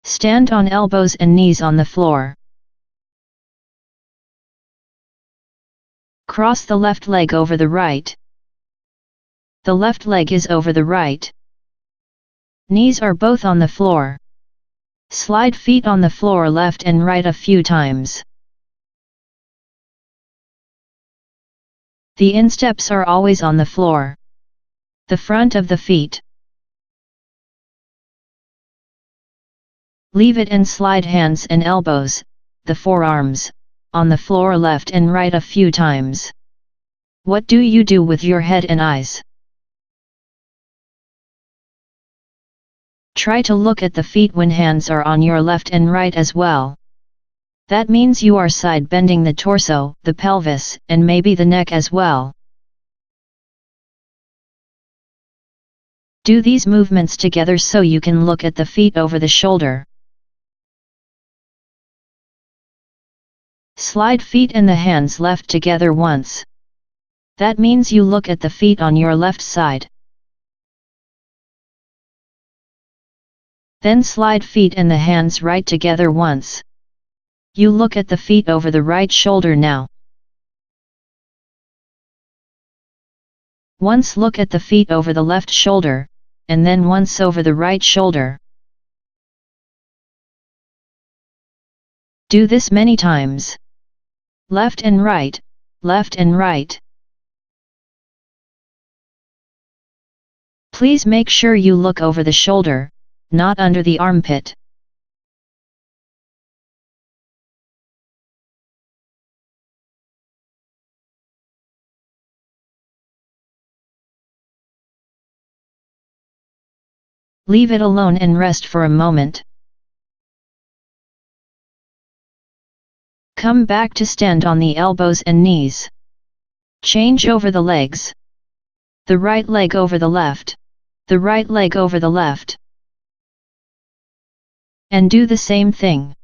Stand on elbows and knees on the floor. Cross the left leg over the right. The left leg is over the right. Knees are both on the floor. Slide feet on the floor left and right a few times. The insteps are always on the floor. The front of the feet. Leave it and slide hands and elbows, the forearms, on the floor left and right a few times. What do you do with your head and eyes? Try to look at the feet when hands are on your left and right as well. That means you are side bending the torso, the pelvis, and maybe the neck as well. Do these movements together so you can look at the feet over the shoulder. Slide feet and the hands left together once. That means you look at the feet on your left side. Then slide feet and the hands right together once. You look at the feet over the right shoulder now. Once look at the feet over the left shoulder, and then once over the right shoulder. Do this many times. Left and right, left and right. Please make sure you look over the shoulder, not under the armpit. Leave it alone and rest for a moment. Come back to stand on the elbows and knees. Change over the legs. The right leg over the left. The right leg over the left. And do the same thing.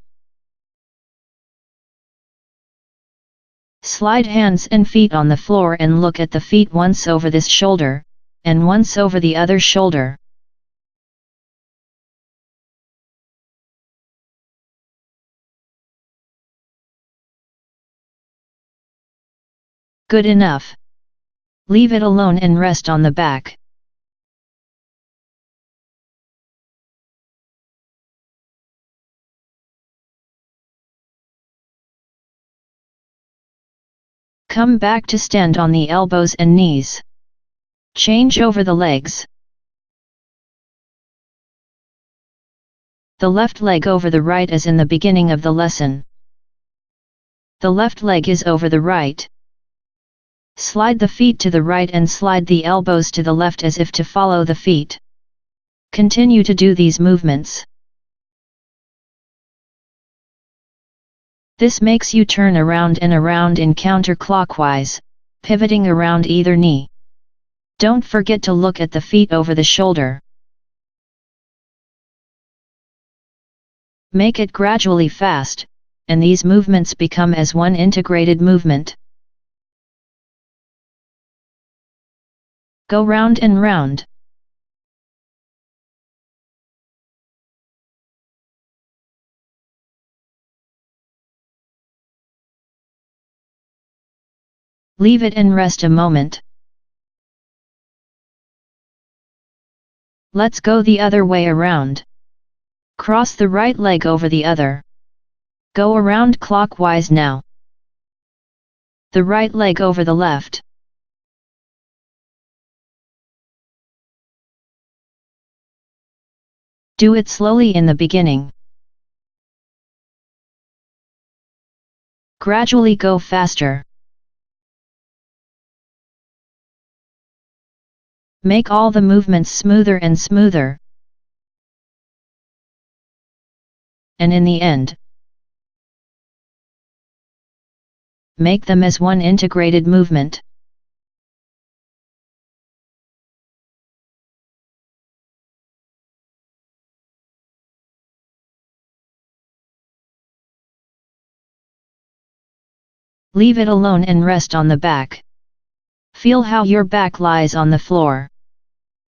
Slide hands and feet on the floor and look at the feet once over this shoulder, and once over the other shoulder. Good enough. Leave it alone and rest on the back. Come back to stand on the elbows and knees. Change over the legs. The left leg over the right as in the beginning of the lesson. The left leg is over the right. Slide the feet to the right and slide the elbows to the left as if to follow the feet. Continue to do these movements. This makes you turn around and around in counterclockwise, pivoting around either knee. Don't forget to look at the feet over the shoulder. Make it gradually fast, and these movements become as one integrated movement. Go round and round. Leave it and rest a moment. Let's go the other way around. Cross the right leg over the other. Go around clockwise now. The right leg over the left. Do it slowly in the beginning. Gradually go faster. Make all the movements smoother and smoother. And in the end, make them as one integrated movement. Leave it alone and rest on the back. Feel how your back lies on the floor.